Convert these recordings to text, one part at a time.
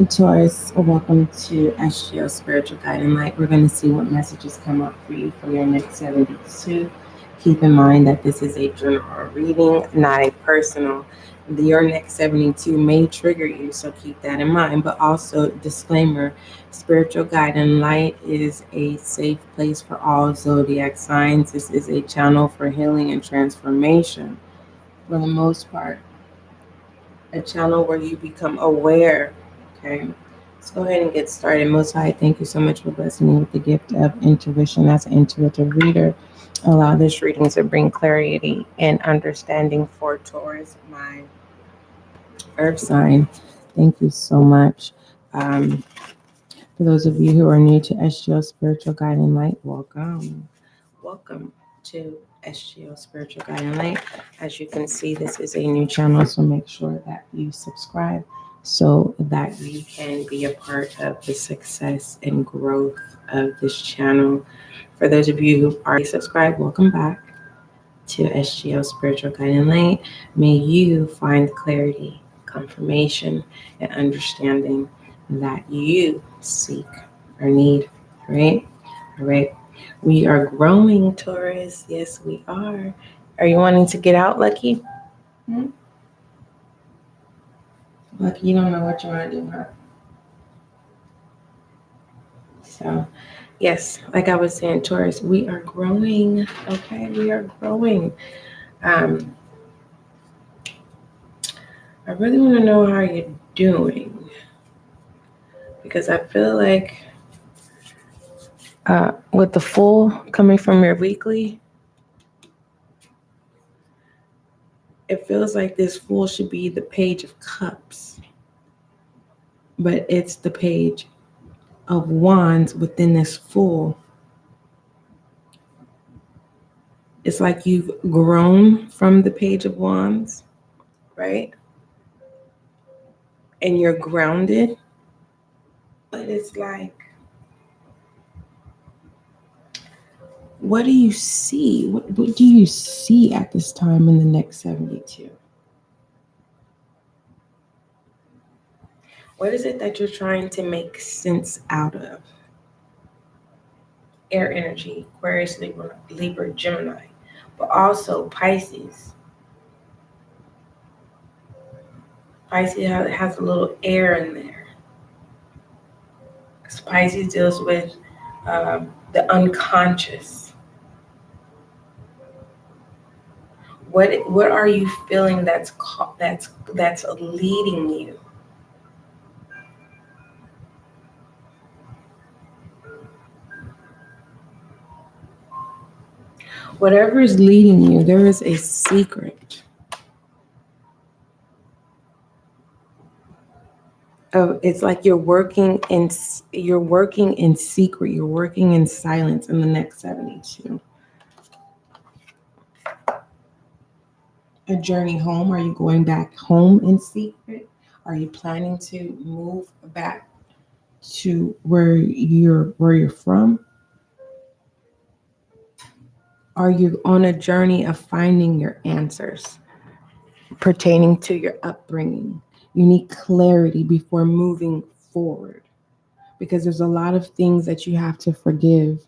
Taurus, welcome to SGL Spiritual Guiding Light. We're going to see what messages come up for you for your next 72. Keep in mind that this is a general reading, not a personal. Your next 72 may trigger you, so keep that in mind. But also, disclaimer, Spiritual Guiding Light is a safe place for all zodiac signs. This is a channel for healing and transformation for the most part, a channel where you become aware. Okay, let's go ahead and get started. Most High, thank you so much for blessing me with the gift of intuition. As an intuitive reader, allow this reading to bring clarity and understanding for Taurus, my earth sign. Thank you so much. Um, for those of you who are new to SGL Spiritual Guiding Light, welcome. Welcome to SGL Spiritual Guiding Light. As you can see, this is a new channel, so make sure that you subscribe so that you can be a part of the success and growth of this channel. For those of you who already subscribed, welcome back to SGL Spiritual Guiding Light. May you find clarity, confirmation, and understanding that you seek or need. All right? All right. We are growing, Taurus. Yes, we are. Are you wanting to get out, Lucky? Lucky, you don't know what you want to do, huh? So, yes, like I was saying, Taurus, we are growing. Okay, we are growing. I really want to know how you're doing because I feel like with the full coming from your weekly, it feels like this full should be the Page of Cups, but it's the Page of Wands within this full. It's like you've grown from the Page of Wands, right? And you're grounded, but it's like, what do you see? What do you see at this time in the next 72? What is it that you're trying to make sense out of? Air energy, Aquarius, Libra, Gemini, but also Pisces. Pisces has a little air in there. Because Pisces deals with the unconscious. What are you feeling that's leading you? Whatever is leading you, there is a secret. It's like you're working in secret. You're working in silence in the next 72. A journey home. Are you going back home in secret? Are you planning to move back to where you're from? Are you on a journey of finding your answers pertaining to your upbringing? You need clarity before moving forward because there's a lot of things that you have to forgive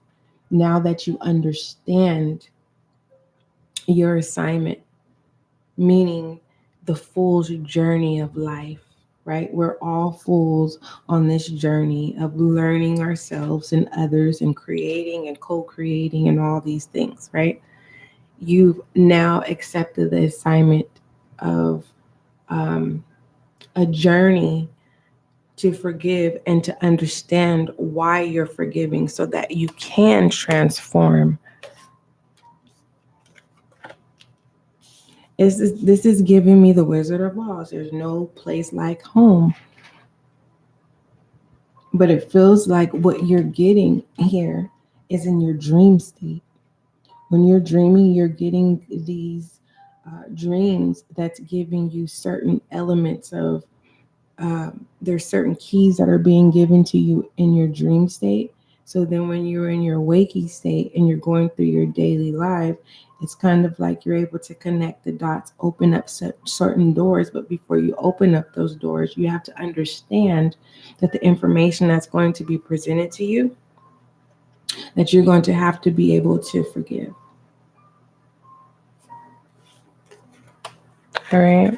now that you understand your assignment, meaning the fool's journey of life, right? We're all fools on this journey of learning ourselves and others and creating and co-creating and all these things, right? You've now accepted the assignment of a journey to forgive and to understand why you're forgiving so that you can transform. This is giving me the Wizard of Oz. There's no place like home. But it feels like what you're getting here is in your dream state. When you're dreaming, you're getting these dreams that's giving you certain elements of, there's certain keys that are being given to you in your dream state So then when you're in your waking state and you're going through your daily life, it's kind of like you're able to connect the dots, open up certain doors. But before you open up those doors, you have to understand that the information that's going to be presented to you, that you're going to have to be able to forgive. All right.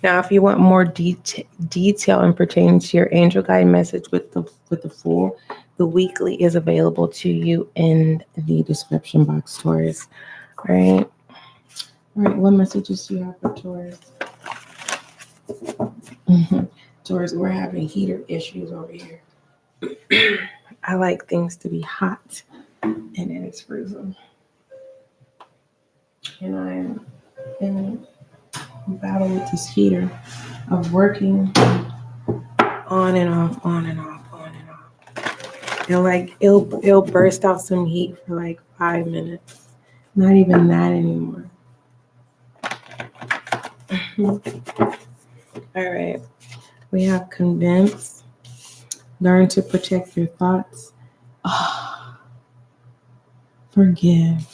Now, if you want more detail and pertaining to your angel guide message with the full, the weekly is available to you in the description box, Taurus. All right. All right. What messages do you have for Taurus? Taurus, we're having heater issues over here. I like things to be hot, and then it's freezing. And I am in battle with this heater of working on and off, on and off, on and off. And like it'll burst out some heat for like 5 minutes. Not even that anymore. All right. We have convince. Learn to protect your thoughts. Forgive.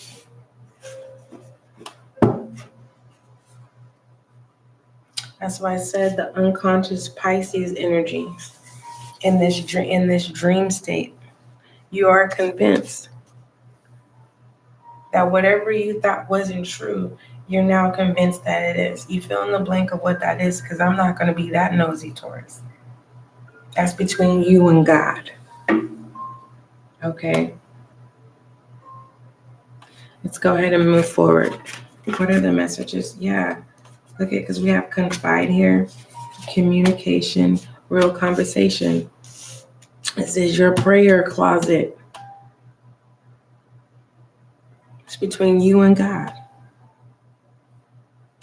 That's why I said the unconscious Pisces energy in this dream state. You are convinced that whatever you thought wasn't true, you're now convinced that it is. You fill in the blank of what that is, because I'm not going to be that nosy, Taurus. That's between you and God. Okay? Let's go ahead and move forward. What are the messages? Yeah. Okay, because we have confide here, communication, real conversation. This is your prayer closet. It's between you and God.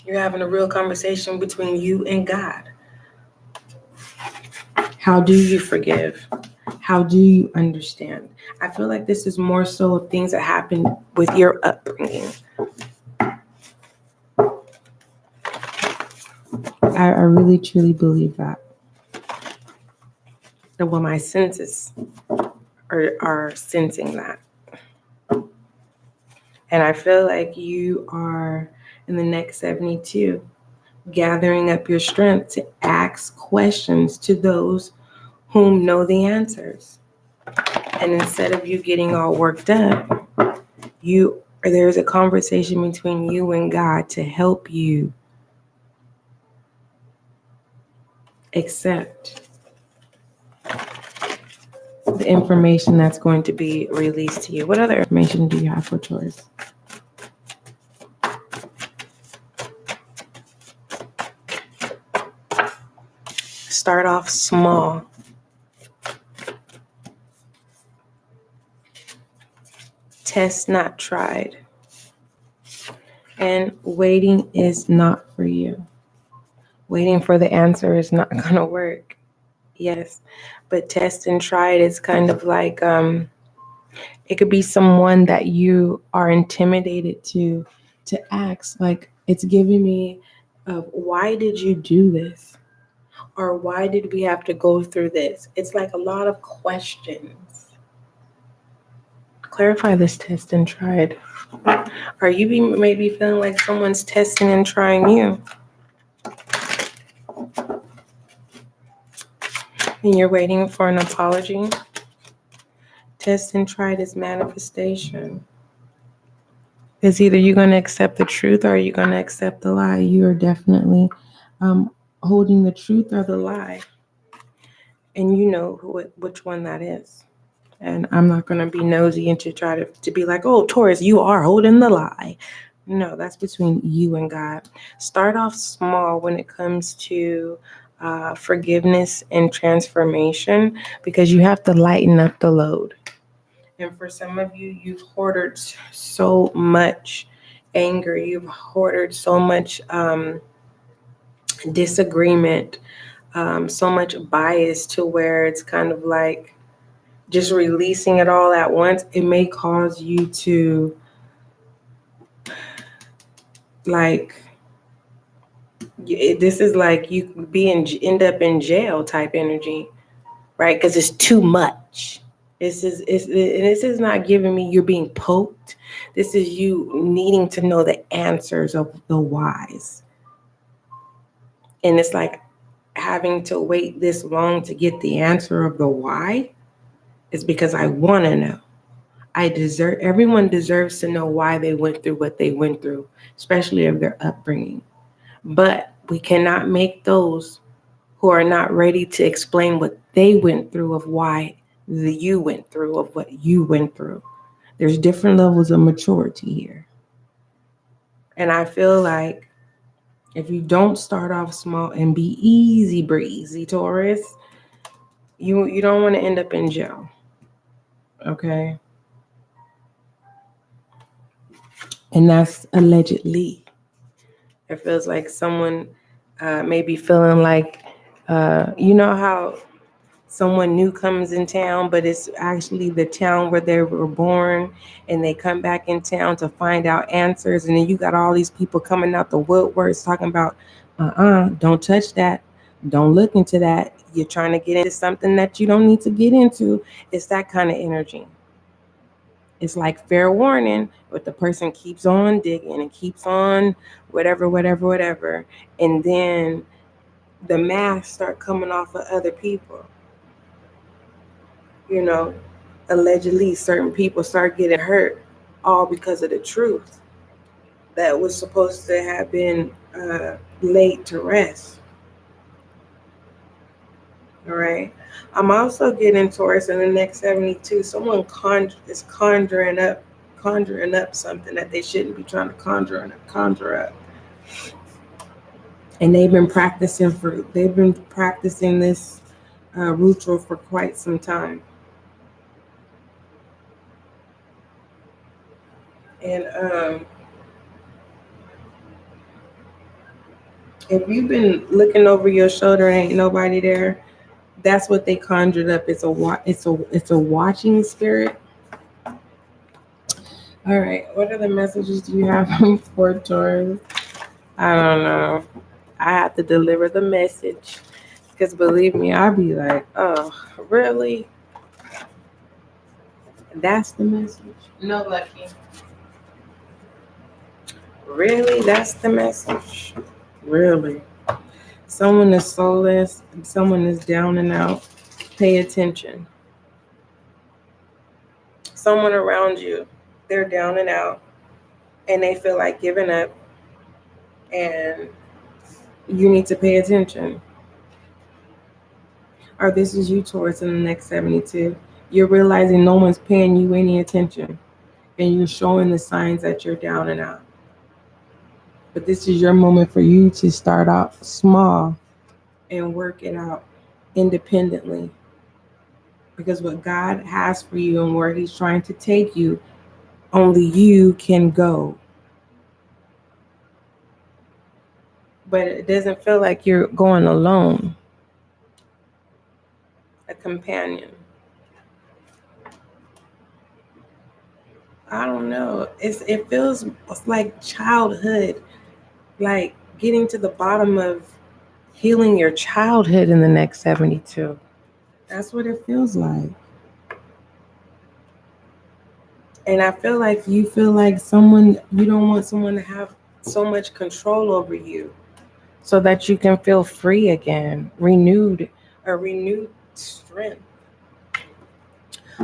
You're having a real conversation between you and God. How do you forgive? How do you understand? I feel like this is more so of things that happen with your upbringing. I really, truly believe that. Well, my senses are sensing that. And I feel like you are, in the next 72, gathering up your strength to ask questions to those whom know the answers. And instead of you getting all worked up, there's a conversation between you and God to help you accept the information that's going to be released to you. What other information do you have for Taurus? Start off small. Test not tried. And waiting is not for you. Waiting for the answer is not going to work. Yes, but test and tried is kind of like, it could be someone that you are intimidated to ask. Like, it's giving me why did you do this? Or why did we have to go through this? It's like a lot of questions. Clarify this test and tried. Are you maybe feeling like someone's testing and trying you? And you're waiting for an apology? Test and tried is manifestation. It's either you're going to accept the truth or you're going to accept the lie. You are definitely holding the truth or the lie. And you know which one that is. And I'm not going to be nosy and to try to be like, oh, Taurus, you are holding the lie. No, that's between you and God. Start off small when it comes to forgiveness and transformation, because you have to lighten up the load. And for some of you, you've hoarded so much anger. You've hoarded so much disagreement, so much bias, to where it's kind of like just releasing it all at once. It may cause you to this is like you end up in jail type energy. right? Because it's too much. This is not giving me you're being poked. This is you needing to know the answers of the whys. And it's like having to wait this long to get the answer of the why is because I want to know. Everyone deserves to know why they went through what they went through, especially of their upbringing. But we cannot make those who are not ready to explain what they went through of why you went through of what you went through. There's different levels of maturity here. And I feel like if you don't start off small and be easy breezy, Taurus, you don't want to end up in jail. Okay? And that's allegedly. It feels like someone may be feeling like, you know how someone new comes in town, but it's actually the town where they were born, and they come back in town to find out answers. And then you got all these people coming out the woodworks talking about, don't touch that. Don't look into that. You're trying to get into something that you don't need to get into. It's that kind of energy. It's like fair warning, but the person keeps on digging and keeps on whatever. And then the masks start coming off of other people. You know, allegedly certain people start getting hurt all because of the truth that was supposed to have been laid to rest. All right. I'm also getting Taurus in the next 72. Someone is conjuring up something that they shouldn't be trying to conjure up. And they've been practicing this ritual for quite some time. And if you've been looking over your shoulder and ain't nobody there, that's what they conjured up. It's a watching spirit. All right, what other messages do you have for Taurus? I don't know. I have to deliver the message because believe me, I'll be like, oh, really? That's the message? No, Lucky. Really? That's the message? Really? Someone is soulless and someone is down and out. Pay attention. Someone around you, they're down and out and they feel like giving up, and you need to pay attention. Or this is you, Taurus, in the next 72. You're realizing no one's paying you any attention, and you're showing the signs that you're down and out. But this is your moment for you to start out small and work it out independently. Because what God has for you and where He's trying to take you, only you can go. But it doesn't feel like you're going alone. A companion. I don't know. It feels like childhood, like getting to the bottom of healing your childhood in the next 72. That's what it feels like. And I feel like you feel like you don't want someone to have so much control over you so that you can feel free again, renewed strength.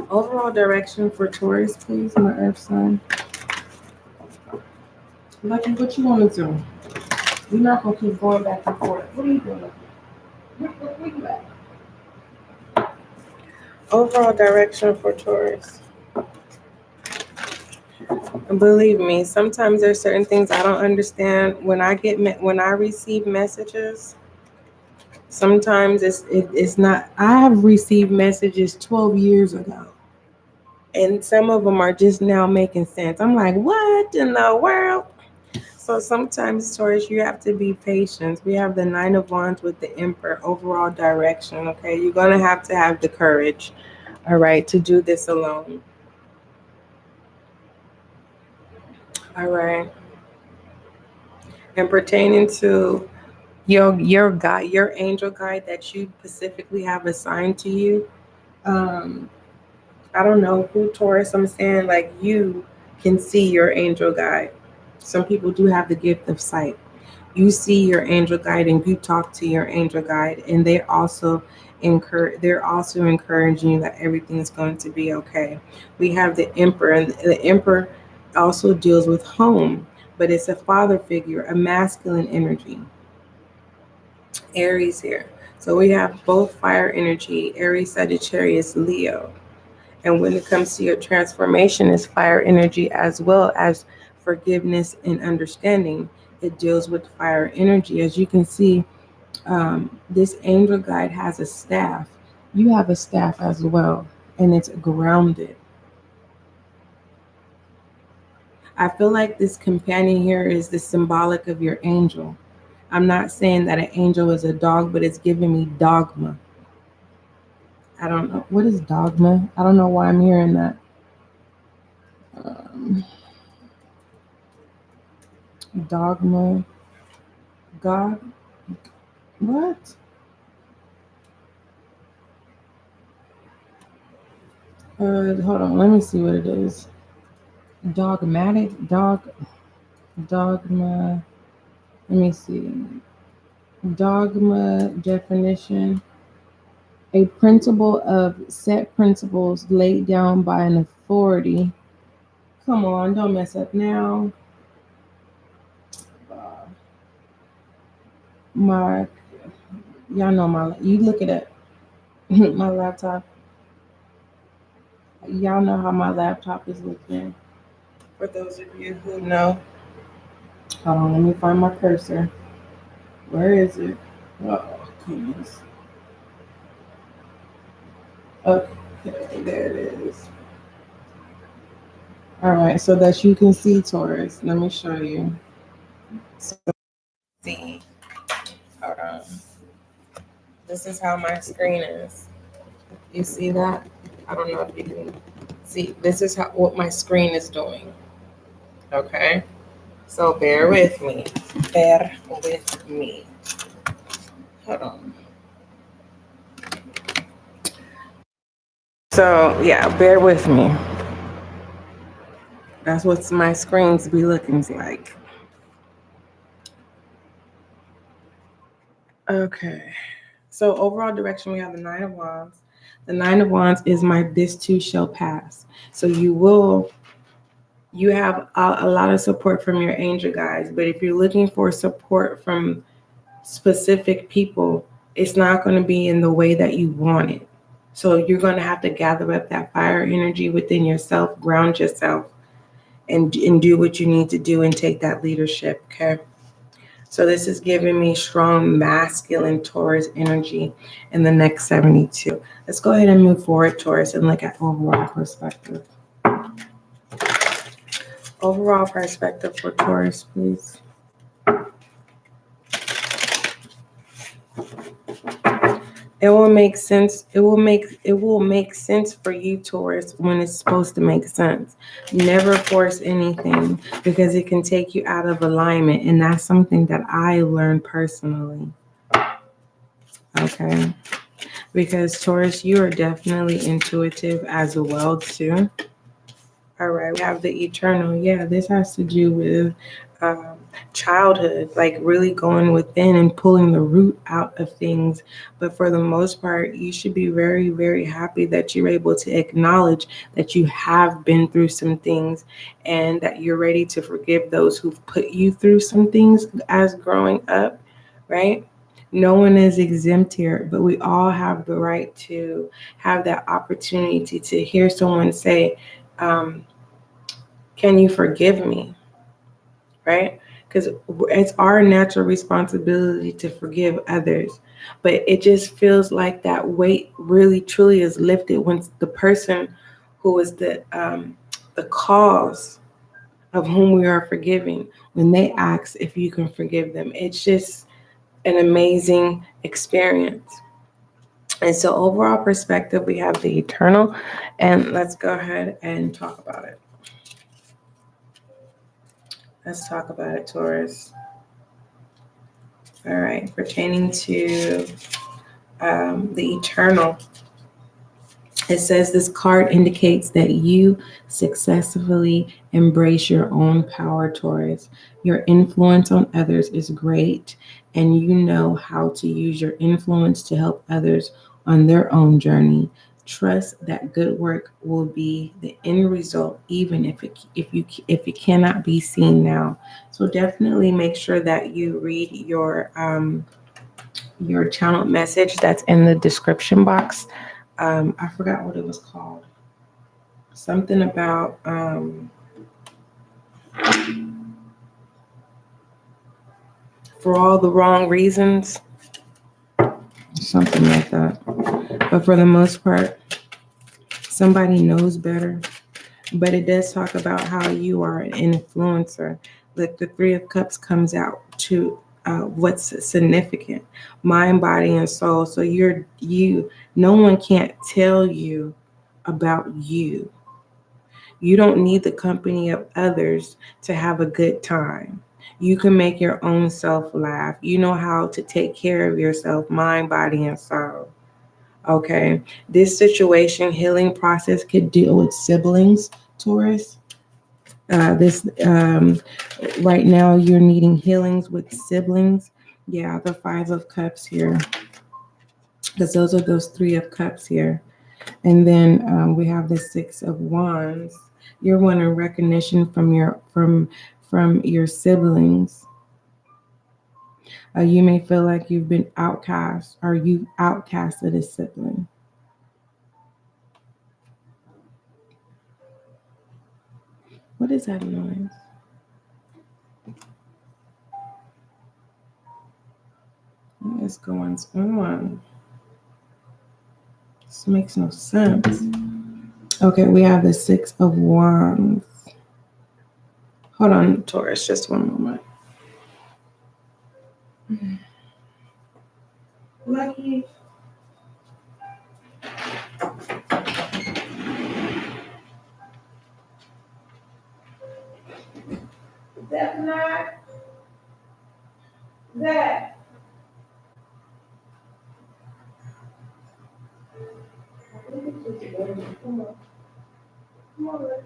Overall direction for Taurus, please, my earth sign. Lucky, what you want to do? You're not going to keep going back and forth. What are you doing? Where you at? Overall direction for Taurus. And believe me, sometimes there's certain things I don't understand when I receive messages. Sometimes it's not. I have received messages 12 years ago, and some of them are just now making sense. I'm like, what in the world? So sometimes, Taurus, you have to be patient. We have the 9 of Wands with the Emperor, overall direction, okay? You're going to have the courage, all right, to do this alone. All right. And pertaining to Your guide, your angel guide that you specifically have assigned to you. I don't know who, Taurus, I'm saying like you can see your angel guide. Some people do have the gift of sight. You see your angel guide and you talk to your angel guide, and they're also encouraging you that everything is going to be okay. We have the emperor, and the emperor also deals with home, but it's a father figure, a masculine energy. Aries here. So we have both fire energy, Aries, Sagittarius, Leo. And when it comes to your transformation, is fire energy as well as forgiveness and understanding. It deals with fire energy. As you can see, this angel guide has a staff. You have a staff as well, and it's grounded. I feel like this companion here is the symbolic of your angel. I'm not saying that an angel is a dog, but it's giving me dogma. I don't know. What is dogma? I don't know why I'm hearing that. Um, Dogma. God. What? Hold on. Let me see what it is. Dogmatic. Dogma. Let me see. Dogma definition. A principle of set principles laid down by an authority. Come on, don't mess up now. Uh, my, y'all know you look it up. My laptop. Y'all know how my laptop is looking. For those of you who know, hold on, let me find my cursor. Where is it? Oh, goodness. Okay, there it is. All right, so that you can see Taurus. Let me show you. So, see, hold on. This is how my screen is. You see that? I don't know if you can see. This is what my screen is doing. Okay, so bear with me. Bear with me. Hold on. So yeah, bear with me. That's what my screens be looking like. Okay. So overall direction, we have the Nine of Wands. The Nine of Wands is my this too shall pass. So you have a lot of support from your angel guides, but if you're looking for support from specific people, it's not going to be in the way that you want it. So you're going to have to gather up that fire energy within yourself, ground yourself, and do what you need to do and take that leadership, okay? So this is giving me strong masculine Taurus energy in the next 72. Let's go ahead and move forward, Taurus, and look at overall perspective. Overall perspective for Taurus, please. It will make sense. It will make sense for you, Taurus, when it's supposed to make sense. Never force anything because it can take you out of alignment, and that's something that I learned personally. Okay. Because Taurus, you are definitely intuitive as well too. All right, we have the eternal. Yeah, this has to do with childhood, like really going within and pulling the root out of things. But for the most part, you should be very, very happy that you're able to acknowledge that you have been through some things and that you're ready to forgive those who've put you through some things as growing up, right? No one is exempt here, but we all have the right to have that opportunity to hear someone say, can you forgive me? Right? Because it's our natural responsibility to forgive others. But it just feels like that weight really truly is lifted when the person who is the cause of whom we are forgiving, when they ask if you can forgive them. It's just an amazing experience. And so overall perspective, we have the eternal, and let's go ahead and talk about it. Let's talk about it, Taurus. All right, pertaining to the eternal. It says this card indicates that you successfully embrace your own power, Taurus. Your influence on others is great, and you know how to use your influence to help others on their own journey. Trust that good work will be the end result, even if it cannot be seen now. So definitely make sure that you read your channel message that's in the description box. I forgot what it was called. Something about for all the wrong reasons. Something like that. But for the most part, somebody knows better. But it does talk about how you are an influencer. Like the Three of Cups comes out to what's significant, mind, body, and soul. So no one can't tell you about you. You don't need the company of others to have a good time. You can make your own self laugh. You know how to take care of yourself, mind, body, and soul. Okay. This situation, healing process could deal with siblings, Taurus. This right now you're needing healings with siblings. Yeah, the Five of Cups here. Because those are those Three of Cups here. And then we have the Six of Wands. You're wanting recognition from your siblings. You may feel like you've been outcast, or you outcasted a sibling. What is that noise? What is going on? This makes no sense. Okay, we have the Six of Wands. Hold on, Taurus, just one moment. Lucky. That's not that. Come on. Come on, Lucky.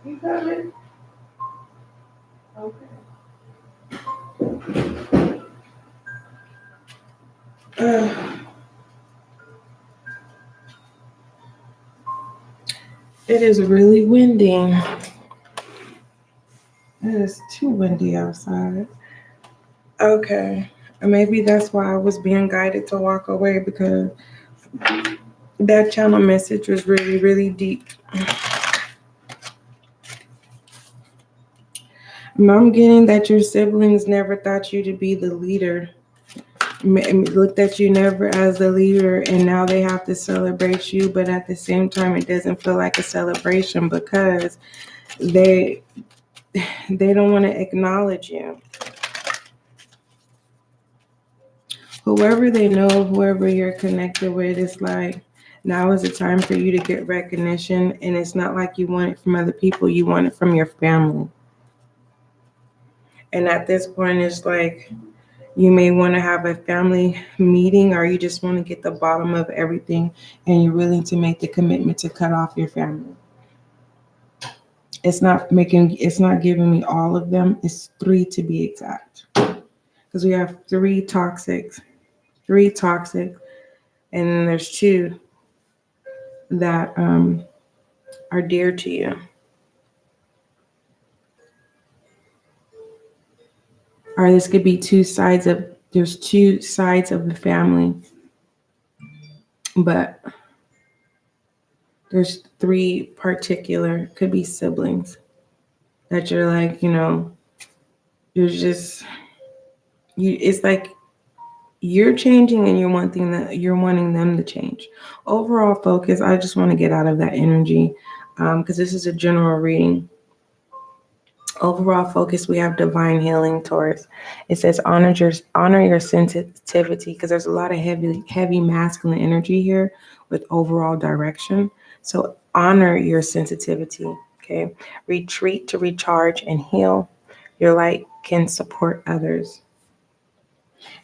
You coming? Okay. It is really windy. It is too windy outside. Okay. Maybe that's why I was being guided to walk away, because that channel message was really, really deep. I'm getting that your siblings never thought you to be the leader. Looked at you never as the leader, and now they have to celebrate you, but at the same time it doesn't feel like a celebration because they don't want to acknowledge you. Whoever they know, whoever you're connected with, it's like now is the time for you to get recognition, and it's not like you want it from other people, you want it from your family. And at this point, it's like you may want to have a family meeting, or you just want to get the bottom of everything, and you're willing to make the commitment to cut off your family. It's not giving me all of them. It's 3 to be exact. Because we have 3 toxic, and then there's 2 that are dear to you. Or this could be there's 2 sides of the family, but there's 3 particular, could be siblings, that you're like, you're just, it's like you're changing and you're wanting them to change. Overall focus, I just want to get out of that energy because this is a general reading. Overall focus, we have divine healing, Taurus. It says honor your sensitivity, because there's a lot of heavy masculine energy here with overall direction. So honor your sensitivity, okay? Retreat to recharge and heal. Your light can support others.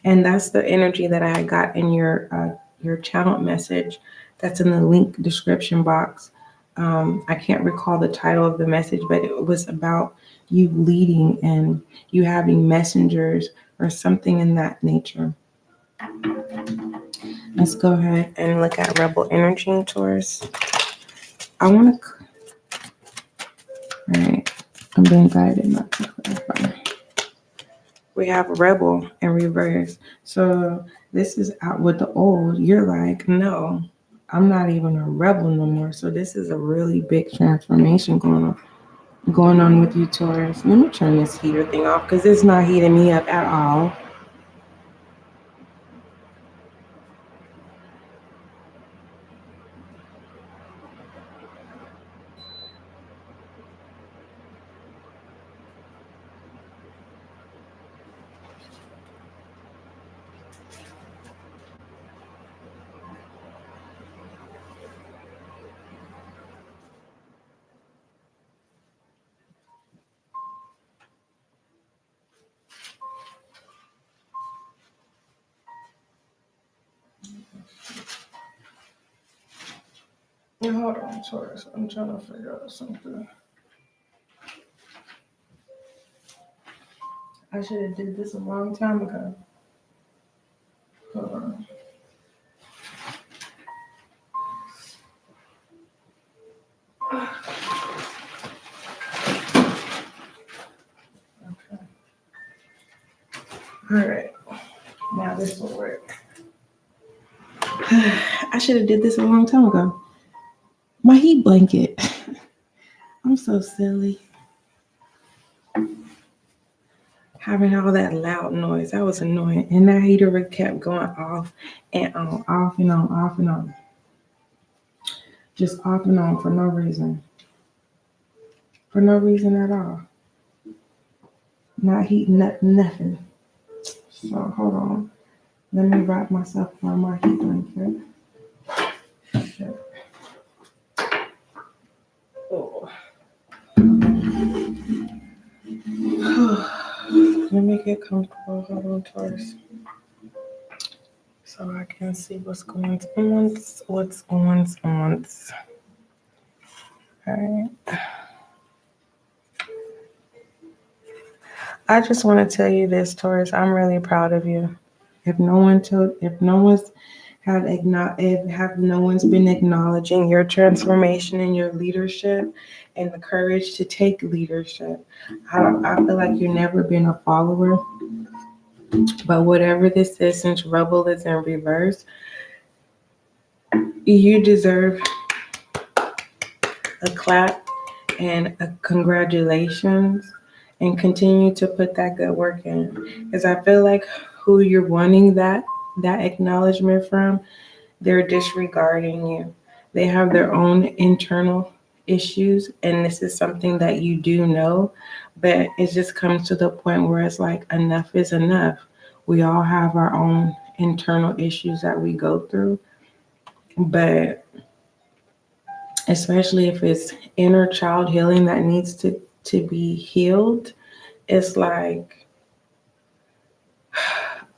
And that's the energy that I got in your channel message. That's in the link description box. I can't recall the title of the message, but it was about you leading and you having messengers or something in that nature. Let's go ahead and look at rebel energy, Taurus. I want to, all right, I'm being guided not to clarify. We have rebel in reverse. So this is out with the old. You're like, no, I'm not even a rebel no more. So this is a really big transformation going on with you, Taurus. Let me turn this heater thing off because it's not heating me up at all. Hold on, Taurus. I'm trying to figure out something. I should have did this a long time ago. Hold on. Okay. All right. Now this will work. I should have did this a long time ago. My heat blanket. I'm so silly. Having all that loud noise, that was annoying. And that heater kept going off and on, off and on, off and on. Just off and on for no reason. For no reason at all. Not heating up nothing. So hold on. Let me wrap myself around my heat blanket. Shit. Oh. Let me get comfortable. Hold on, Taurus. So I can see what's going on. What's going on. All right. I just want to tell you this, Taurus. I'm really proud of you. If no one's been acknowledging your transformation and your leadership and the courage to take leadership, I feel like you've never been a follower. But whatever this is, since rebel is in reverse, you deserve a clap and a congratulations, and continue to put that good work in. Because I feel like who you're wanting that acknowledgement from, they're disregarding you. They have their own internal issues, and this is something that you do know, but it just comes to the point where it's like enough is enough. We all have our own internal issues that we go through, but especially if it's inner child healing that needs to be healed, it's like,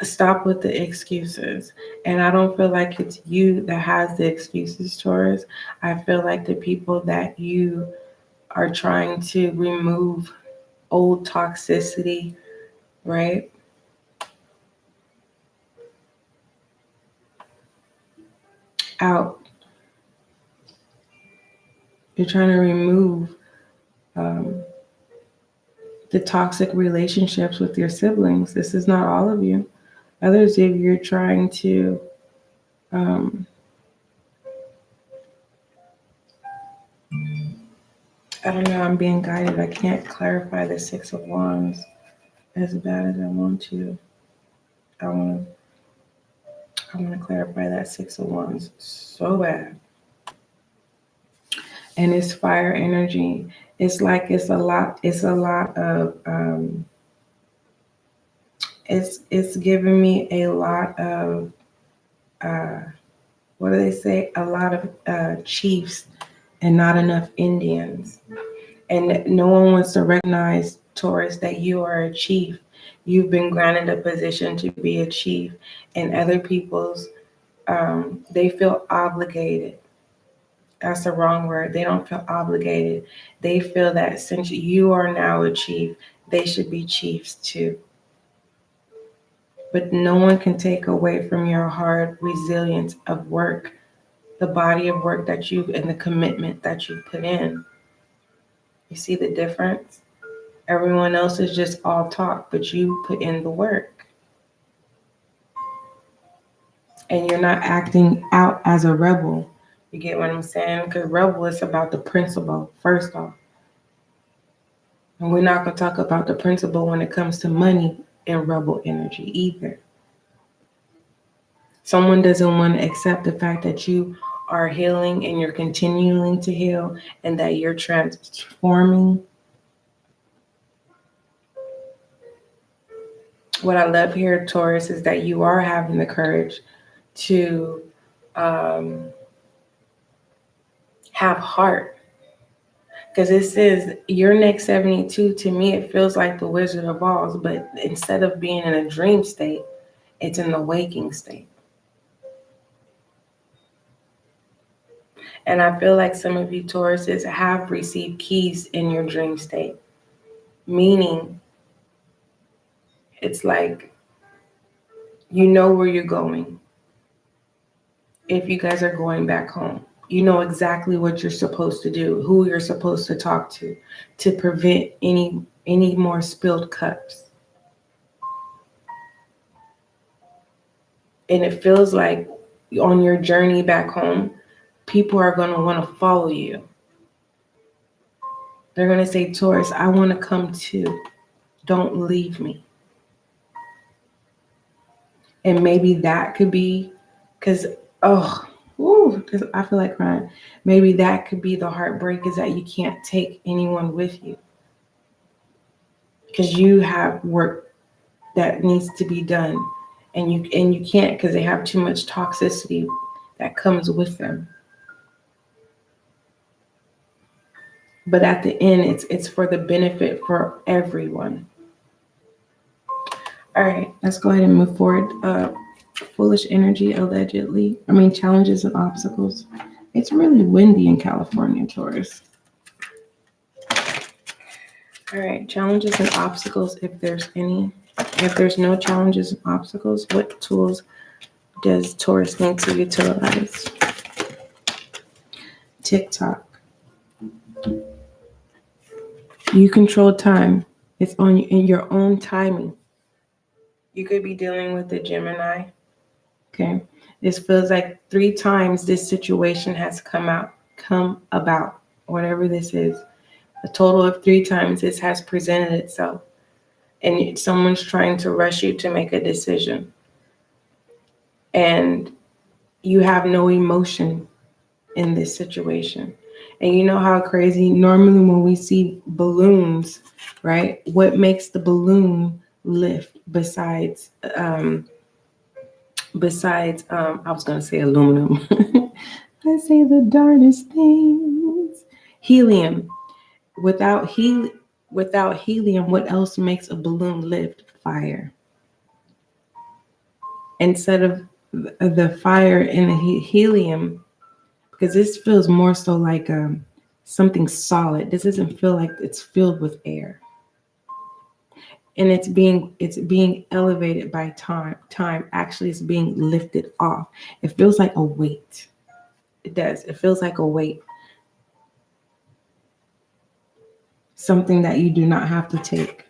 stop with the excuses. And I don't feel like it's you that has the excuses, Taurus. I feel like the people that you are trying to remove old toxicity, right? Out. You're trying to remove the toxic relationships with your siblings. This is not all of you. Others of you are trying to I don't know, I'm being guided. I can't clarify the Six of Wands as bad as I want to. I want to clarify that Six of Wands so bad. And it's fire energy. It's like it's a lot of it's giving me a lot of what do they say? A lot of chiefs and not enough Indians. And no one wants to recognize, Taurus, that you are a chief. You've been granted a position to be a chief, and other people's they feel obligated. That's the wrong word. They don't feel obligated. They feel that since you are now a chief, they should be chiefs too. But no one can take away from your hard resilience of work, the body of work that you and the commitment that you put in. You see the difference? Everyone else is just all talk, but you put in the work. And you're not acting out as a rebel. You get what I'm saying? Because rebel is about the principle, first off. And we're not going to talk about the principle when it comes to money and rebel energy either. Someone doesn't want to accept the fact that you are healing and you're continuing to heal and that you're transforming. What I love here, Taurus, is that you are having the courage to have heart. Because it says your next 72, to me, it feels like the Wizard of Oz, but instead of being in a dream state, it's in the waking state. And I feel like some of you Tauruses have received keys in your dream state, meaning it's like you know where you're going. If you guys are going back home, you know exactly what you're supposed to do, who you're supposed to talk to prevent any more spilled cups. And it feels like on your journey back home, people are going to want to follow you. They're going to say, Taurus, I want to come too. Don't leave me. And maybe that could be, because I feel like crying. Maybe that could be the heartbreak, is that you can't take anyone with you. Because you have work that needs to be done. And you can't, because they have too much toxicity that comes with them. But at the end, it's for the benefit for everyone. All right, let's go ahead and move forward. Foolish energy, allegedly. Challenges and obstacles. It's really windy in California, Taurus. All right, challenges and obstacles, if there's any. If there's no challenges and obstacles, what tools does Taurus need to utilize? TikTok. You control time. It's in your own timing. You could be dealing with the Gemini. Okay. This feels like 3 times this situation has come about, whatever this is. A total of 3 times this has presented itself. And someone's trying to rush you to make a decision. And you have no emotion in this situation. And you know how crazy, normally when we see balloons, right? What makes the balloon lift besides I was going to say aluminum. I say the darndest things. Helium. Without helium, what else makes a balloon lift? Fire. Instead of the fire in the helium, because this feels more so like something solid. This doesn't feel like it's filled with air. And it's being elevated by time. Actually, it's being lifted off. It feels like a weight. It does. It feels like a weight. Something that you do not have to take.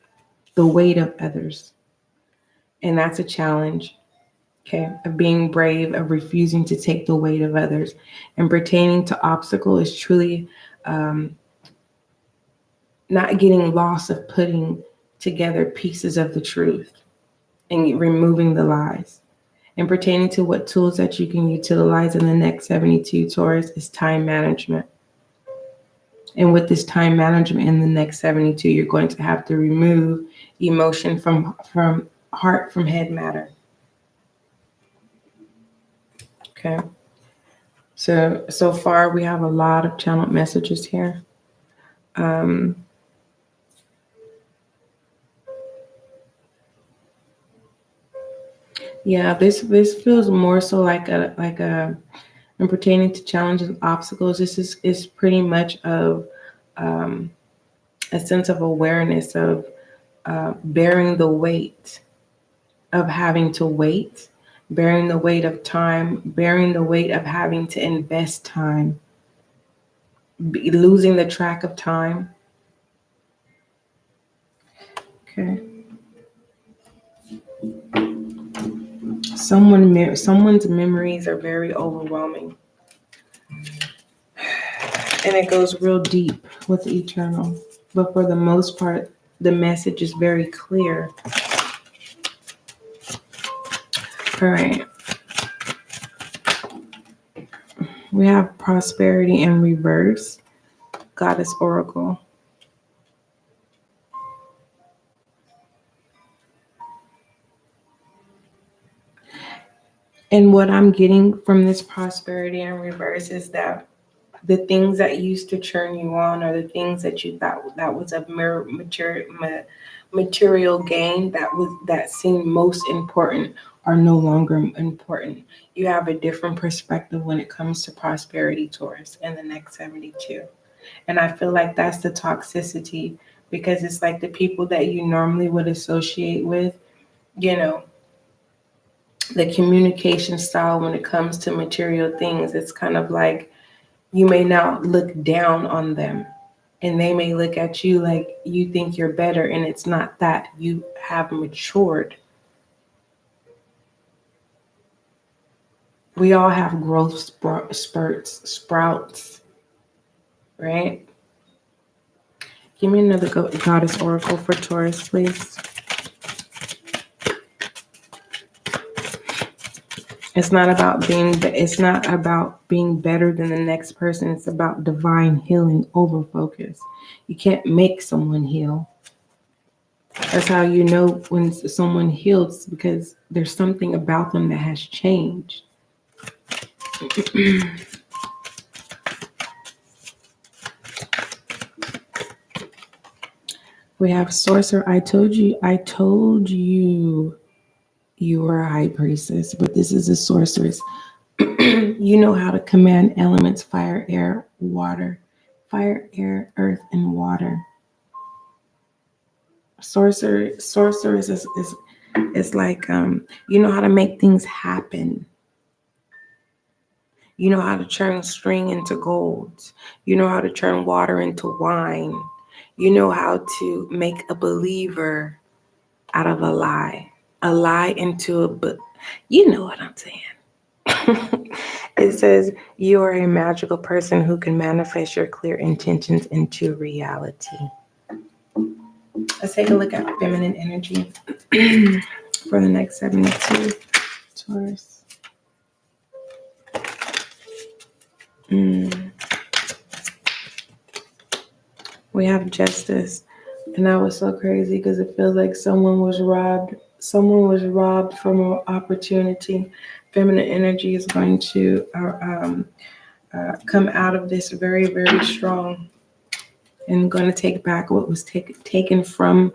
The weight of others. And that's a challenge. Okay, of being brave, of refusing to take the weight of others. And pertaining to obstacle is truly not getting lost of putting together pieces of the truth and removing the lies. And pertaining to what tools that you can utilize in the next 72, Taurus, is time management. And with this time management in the next 72, you're going to have to remove emotion from heart, from head matter. Okay. So far we have a lot of channeled messages here. Yeah, this feels more so like a and pertaining to challenges and obstacles. This is pretty much of a sense of awareness of bearing the weight of having to wait, bearing the weight of time, bearing the weight of having to invest time, losing the track of time. Okay. Someone's memories are very overwhelming. And it goes real deep with the eternal. But for the most part, the message is very clear. All right. We have prosperity in reverse, Goddess Oracle. And what I'm getting from this prosperity in reverse is that the things that used to turn you on, or the things that you thought that was of material gain, that seemed most important, are no longer important. You have a different perspective when it comes to prosperity, Taurus, in the next 72. And I feel like that's the toxicity, because it's like the people that you normally would associate with, the communication style when it comes to material things, it's kind of like you may now look down on them, and they may look at you like you think you're better, and it's not that. You have matured. We all have growth sprouts, right? Give me another Goddess Oracle for Taurus, please. It's not about being better than the next person. It's about divine healing over focus. You can't make someone heal. That's how you know when someone heals, because there's something about them that has changed. We have Sorcerer. I told you you were a high priestess, but this is a sorceress. You know how to command elements: fire, air, water. Fire, air, earth, and water. Sorceress is like, you know how to make things happen. You know how to turn string into gold. You know how to turn water into wine. You know how to make a believer out of a lie into a book. You know what I'm saying. It says you are a magical person who can manifest your clear intentions into reality. Let's take a look at feminine energy for the next 72, Taurus. We have Justice, and that was so crazy because it feels like someone was robbed. Someone was robbed from an opportunity. Feminine energy is going to come out of this very, very strong, and going to take back what was taken from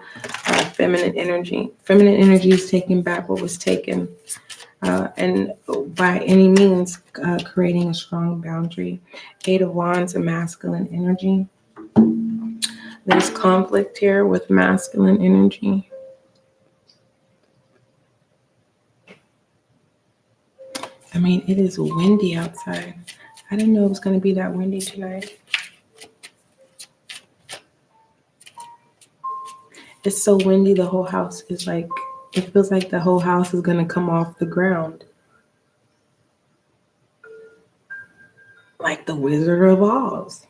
feminine energy. Feminine energy is taking back what was taken, and by any means creating a strong boundary. Eight of Wands and masculine energy. There's conflict here with masculine energy. I mean, it is windy outside. I didn't know it was going to be that windy tonight. It's so windy, the whole house is like, it feels like the whole house is going to come off the ground. Like the Wizard of Oz.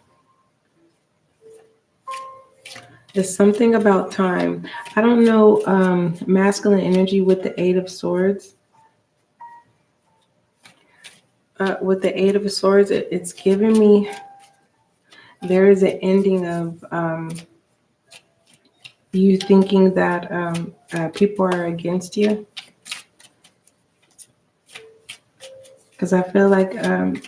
There's something about time. I don't know, masculine energy with the Eight of Swords. With the Eight of Swords, it's giving me there is an ending of you thinking that people are against you. Because I feel like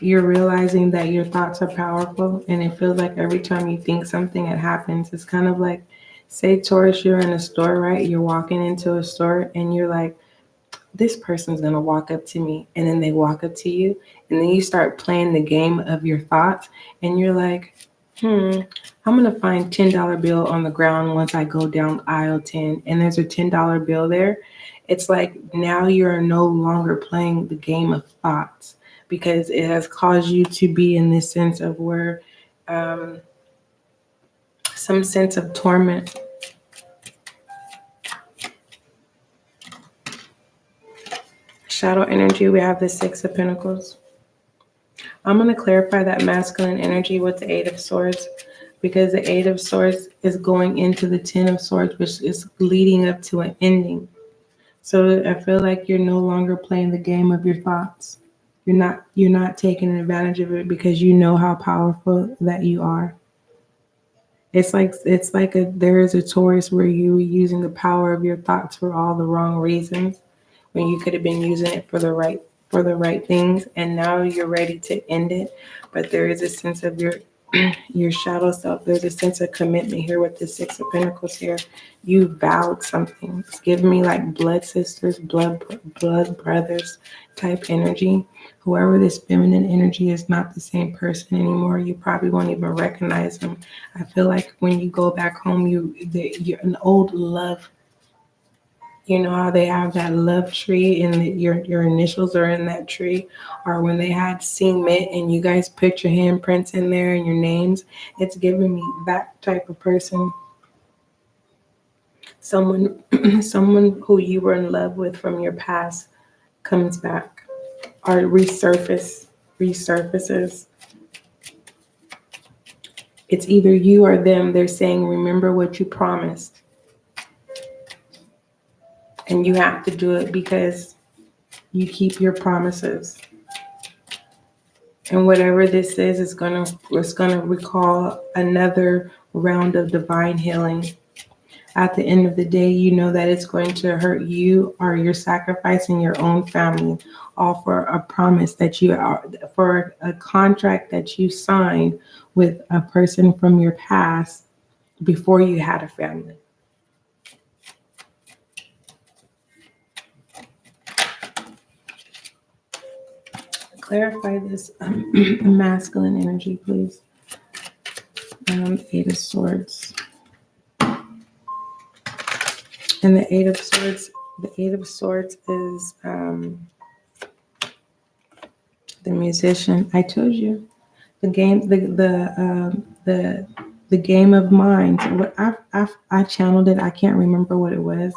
you're realizing that your thoughts are powerful, and it feels like every time you think something, it happens. It's kind of like, say, Taurus, you're in a store, right? You're walking into a store, and you're like, this person's going to walk up to me. And then they walk up to you, and then you start playing the game of your thoughts, and you're like, I'm going to find $10 bill on the ground once I go down aisle 10, and there's a $10 bill there. It's like now you're no longer playing the game of thoughts, because it has caused you to be in this sense of where some sense of torment. Shadow energy, we have the Six of Pentacles. I'm going to clarify that masculine energy with the Eight of Swords, because the Eight of Swords is going into the Ten of Swords, which is leading up to an ending. So I feel like you're no longer playing the game of your thoughts. You're not taking advantage of it, because you know how powerful that you are. It's like there is a Taurus where you were using the power of your thoughts for all the wrong reasons, when you could have been using it for the right things, and now you're ready to end it. But there is a sense of your shadow self. There's a sense of commitment here with the Six of Pentacles here. You vowed something. It's giving me like blood sisters, blood brothers type energy. Whoever this feminine energy is not the same person anymore. You probably won't even recognize them. I feel like when you go back home, you're an old love. You know how they have that love tree and your initials are in that tree, or when they had cement and you guys put your handprints in there and your names. It's giving me that type of person. Someone someone who you were in love with from your past comes back, or resurfaces. It's either you or them. They're saying, remember what you promised. And you have to do it, because you keep your promises. And whatever this is, it's gonna recall another round of divine healing. At the end of the day, you know that it's going to hurt you, or you're sacrificing your own family, all for a promise that you are, for a contract that you signed with a person from your past before you had a family. Clarify this masculine energy, please. Eight of Swords. And the Eight of Swords is the musician. I told you, the game, the game of minds. What I channeled it. I can't remember what it was.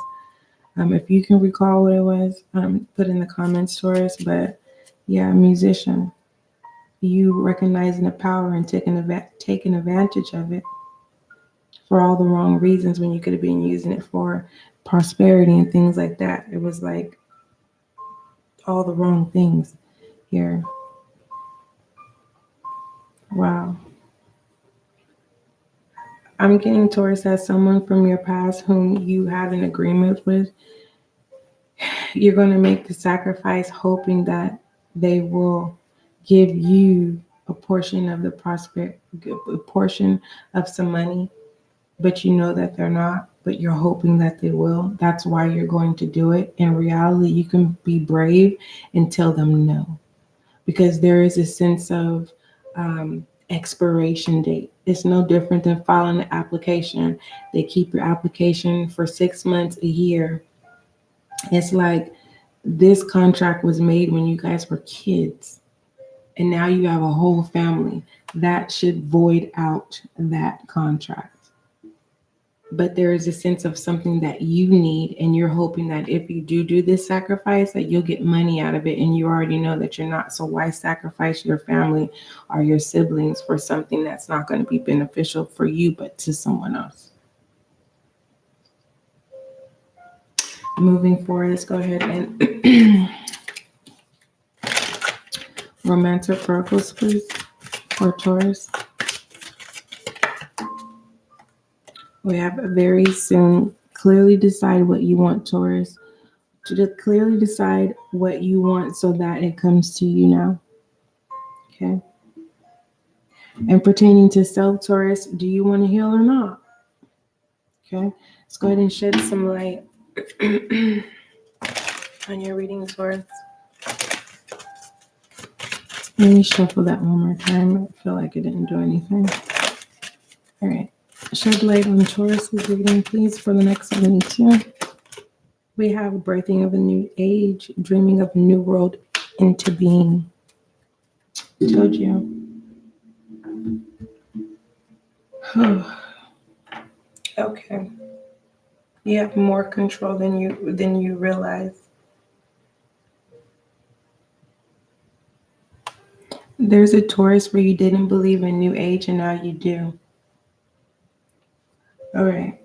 If you can recall what it was, put in the comments, Taurus. But yeah, musician. You recognizing the power and taking advantage of it for all the wrong reasons, when you could have been using it for prosperity and things like that. It was like all the wrong things here. Wow. I'm getting Taurus as someone from your past whom you had an agreement with. You're going to make the sacrifice hoping that they will give you a portion of a portion of some money, but you know that they're not, but you're hoping that they will. That's why you're going to do it. In reality, you can be brave and tell them no, because there is a sense of expiration date. It's no different than filing an application. They keep your application for 6 months, a year. It's like this contract was made when you guys were kids, and now you have a whole family. That should void out that contract. But there is a sense of something that you need, and you're hoping that if you do this sacrifice, that you'll get money out of it, and you already know that you're not. So why sacrifice your family or your siblings for something that's not going to be beneficial for you, but to someone else? Moving forward, let's go ahead and romantic Virgos, please, or Taurus. We have very soon. Clearly decide what you want, Taurus. To just clearly decide what you want so that it comes to you now. Okay. And pertaining to self, Taurus, do you want to heal or not? Okay. Let's go ahead and shed some light on your reading, Taurus. Let me shuffle that one more time. I feel like it didn't do anything. All right. Shed light on Taurus's reading, please, for the next 72. We have a birthing of a new age, dreaming of a new world into being. I told you. Okay. You have more control than you realize. There's a Taurus where you didn't believe in new age and now you do. All right.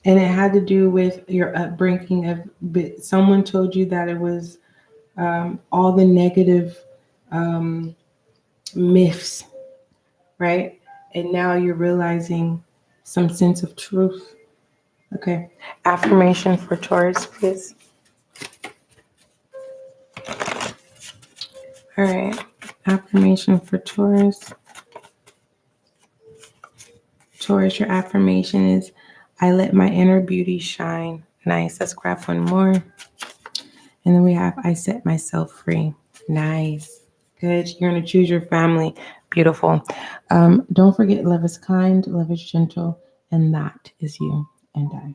And it had to do with your upbringing. Someone told you that it was all the negative myths, right? And now you're realizing some sense of truth. Okay. Affirmation for Taurus, please. All right. Affirmation for Taurus. Taurus, your affirmation is, I let my inner beauty shine. Nice. Let's grab one more. And then we have, I set myself free. Nice. Good. You're going to choose your family. Beautiful. Don't forget, love is kind, love is gentle, and that is you and I.